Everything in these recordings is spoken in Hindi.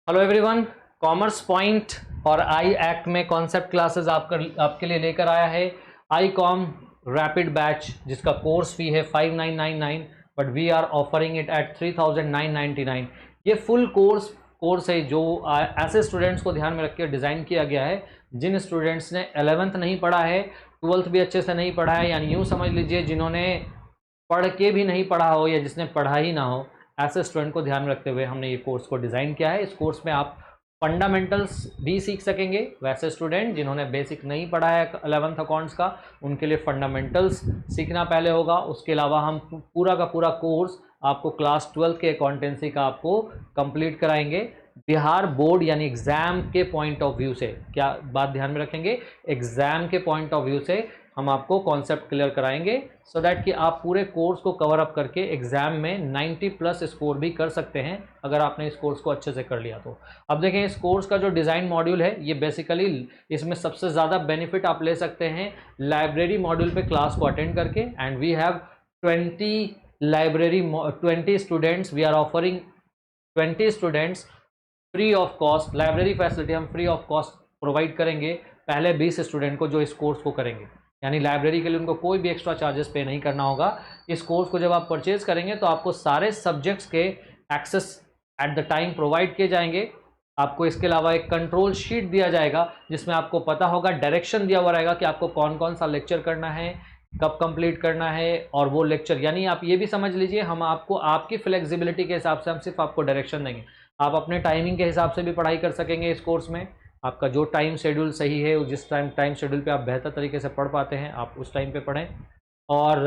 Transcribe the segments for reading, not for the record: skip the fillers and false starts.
हेलो एवरीवन, कॉमर्स पॉइंट और आई एक्ट में कॉन्सेप्ट क्लासेस आपके लिए लेकर आया है आई कॉम रैपिड बैच, जिसका कोर्स फी है 5999, but we are offering it at 3999। ये फुल कोर्स है जो ऐसे स्टूडेंट्स को ध्यान में रख के डिज़ाइन किया गया है जिन स्टूडेंट्स ने 11th नहीं पढ़ा है, 12th भी अच्छे से नहीं पढ़ा है, यानी यूँ समझ लीजिए जिन्होंने पढ़ के भी नहीं पढ़ा हो या जिसने पढ़ा ही ना हो, ऐसे स्टूडेंट को ध्यान में रखते हुए हमने ये कोर्स को डिज़ाइन किया है। इस कोर्स में आप फंडामेंटल्स भी सीख सकेंगे। वैसे स्टूडेंट जिन्होंने बेसिक नहीं पढ़ा है 11th अकाउंट्स का, उनके लिए फंडामेंटल्स सीखना पहले होगा। उसके अलावा हम पूरा का पूरा कोर्स आपको क्लास 12th के अकाउंटेंसी का आपको कंप्लीट कराएंगे। बिहार बोर्ड यानी एग्ज़ाम के पॉइंट ऑफ व्यू से, क्या बात ध्यान में रखेंगे, एग्ज़ाम के पॉइंट ऑफ व्यू से हम आपको कॉन्सेप्ट क्लियर कराएंगे सो दैट कि आप पूरे कोर्स को कवर अप करके एग्जाम में 90+ स्कोर भी कर सकते हैं अगर आपने इस कोर्स को अच्छे से कर लिया तो। अब देखें, इस कोर्स का जो डिज़ाइन मॉड्यूल है, ये बेसिकली इसमें सबसे ज़्यादा बेनिफिट आप ले सकते हैं लाइब्रेरी मॉड्यूल पे क्लास को अटेंड करके। And we have 20 students, we are offering 20 students free of cost. Library facility हम फ्री ऑफ कॉस्ट प्रोवाइड करेंगे पहले 20 स्टूडेंट को जो इस कोर्स को करेंगे, यानी लाइब्रेरी के लिए उनको कोई भी एक्स्ट्रा चार्जेस पे नहीं करना होगा। इस कोर्स को जब आप परचेज करेंगे तो आपको सारे सब्जेक्ट्स के access at the time provide किए जाएंगे। आपको इसके अलावा एक कंट्रोल शीट दिया जाएगा जिसमें आपको पता होगा, डायरेक्शन दिया हुआ रहेगा कि आपको कौन कौन सा लेक्चर करना है, कब कंप्लीट करना है, और वो लेक्चर, यानी आप ये भी समझ लीजिए हम आपको आपकी फ्लेक्सिबिलिटी के हिसाब से हम सिर्फ आपको डायरेक्शन देंगे। आप अपने टाइमिंग के हिसाब से भी पढ़ाई कर सकेंगे इस कोर्स में। आपका जो टाइम शेड्यूल सही है, जिस टाइम शेड्यूल पे आप बेहतर तरीके से पढ़ पाते हैं, आप उस टाइम पे पढ़ें। और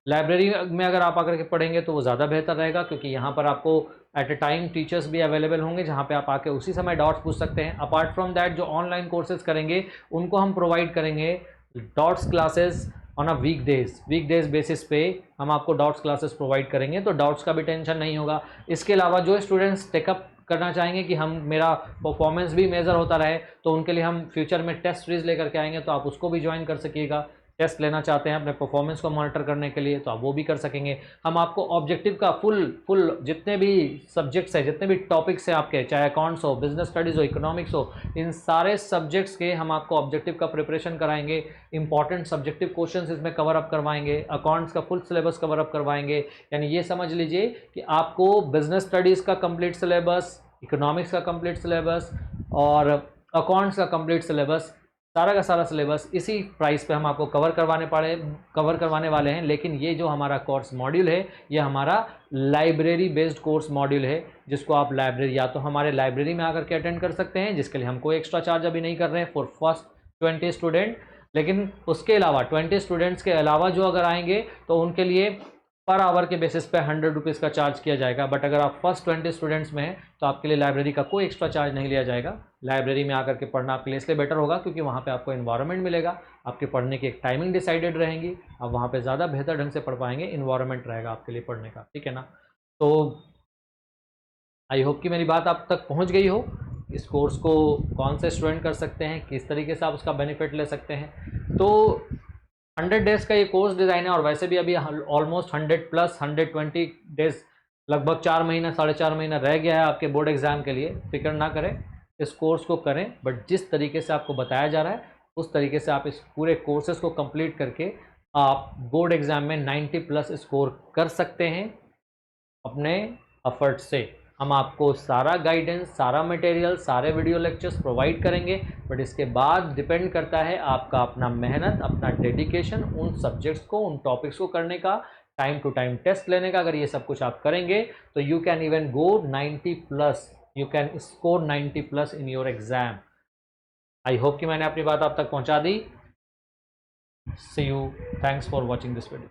लाइब्रेरी में अगर आप आकर के पढ़ेंगे तो वो ज़्यादा बेहतर रहेगा, क्योंकि यहाँ पर आपको एट ए टाइम टीचर्स भी अवेलेबल होंगे जहाँ पे आप आके उसी समय डाउट्स पूछ सकते हैं। अपार्ट फ्रॉम दैट, जो ऑनलाइन कोर्सेज करेंगे उनको हम प्रोवाइड करेंगे dots classes on a weekdays basis पे हम आपको डाउट्स क्लासेस प्रोवाइड करेंगे, तो डाउट्स का भी टेंशन नहीं होगा। इसके अलावा जो स्टूडेंट्स टेकअप करना चाहेंगे कि मेरा परफॉर्मेंस भी मेजर होता रहे, तो उनके लिए हम फ्यूचर में टेस्ट सीरीज लेकर के आएंगे, तो आप उसको भी ज्वाइन कर सकिएगा। टेस्ट लेना चाहते हैं अपने परफॉर्मेंस को मॉनिटर करने के लिए, तो आप वो भी कर सकेंगे। हम आपको ऑब्जेक्टिव का फुल जितने भी सब्जेक्ट्स हैं, जितने भी टॉपिक्स हैं आपके, चाहे अकाउंट्स हो, बिजनेस स्टडीज़ हो, इकोनॉमिक्स हो, इन सारे सब्जेक्ट्स के हम आपको ऑब्जेक्टिव का प्रिपरेशन कराएंगे। इंपॉर्टेंट सब्जेक्टिव क्वेश्चंस इसमें कवर अप करवाएंगे, अकाउंट्स का फुल सिलेबस कवर अप करवाएंगे। यानी ये समझ लीजिए कि आपको बिजनेस स्टडीज़ का कंप्लीट सिलेबस, इकोनॉमिक्स का कंप्लीट सिलेबस और अकाउंट्स का कंप्लीट सिलेबस, सारा का सारा सिलेबस इसी प्राइस पे हम आपको कवर करवाने वाले हैं। लेकिन ये जो हमारा कोर्स मॉड्यूल है, ये हमारा लाइब्रेरी बेस्ड कोर्स मॉड्यूल है, जिसको आप लाइब्रेरी या तो हमारे लाइब्रेरी में आकर के अटेंड कर सकते हैं, जिसके लिए हम कोई एक्स्ट्रा चार्ज अभी नहीं कर रहे हैं फॉर फर्स्ट 20 स्टूडेंट। लेकिन उसके अलावा 20 स्टूडेंट्स के अलावा जो अगर आएंगे तो उनके लिए पर आवर के बेसिस पे 100 रुपीज़ का चार्ज किया जाएगा। बट अगर आप फर्स्ट 20 स्टूडेंट्स में हैं तो आपके लिए लाइब्रेरी का कोई एक्स्ट्रा चार्ज नहीं लिया जाएगा। लाइब्रेरी में आकर के पढ़ना आपके लिए इसलिए बेटर होगा क्योंकि वहाँ पे आपको इन्वायरमेंट मिलेगा, आपके पढ़ने की एक टाइमिंग डिसाइडेड रहेंगी, आप वहाँ पे ज़्यादा बेहतर ढंग से पढ़ पाएंगे, इन्वायरमेंट रहेगा आपके लिए पढ़ने का, ठीक है ना। तो आई होप कि मेरी बात आप तक पहुँच गई हो। इस कोर्स को कौन से स्टूडेंट कर सकते हैं, किस तरीके से आप उसका बेनिफिट ले सकते हैं। तो 100 डेज़ का ये कोर्स डिज़ाइन है, और वैसे भी अभी ऑलमोस्ट 100+ 120 डेज़, लगभग 4 महीना 4.5 महीना रह गया है आपके बोर्ड एग्ज़ाम के लिए। फिक्र ना करें, इस कोर्स को करें, बट जिस तरीके से आपको बताया जा रहा है उस तरीके से आप इस पूरे कोर्सेज़ को कंप्लीट करके आप बोर्ड एग्ज़ाम में 90+ स्कोर कर सकते हैं अपने एफर्ट से। हम आपको सारा गाइडेंस, सारा मटेरियल, सारे वीडियो लेक्चर्स प्रोवाइड करेंगे, बट इसके बाद डिपेंड करता है आपका अपना मेहनत, अपना डेडिकेशन, उन सब्जेक्ट्स को, उन टॉपिक्स को करने का, टाइम टू टाइम टेस्ट लेने का। अगर ये सब कुछ आप करेंगे तो you can even go 90+, you can score 90+ in your exam. I hope कि मैंने अपनी बात आप तक पहुंचा दी। See you, thanks for watching this video.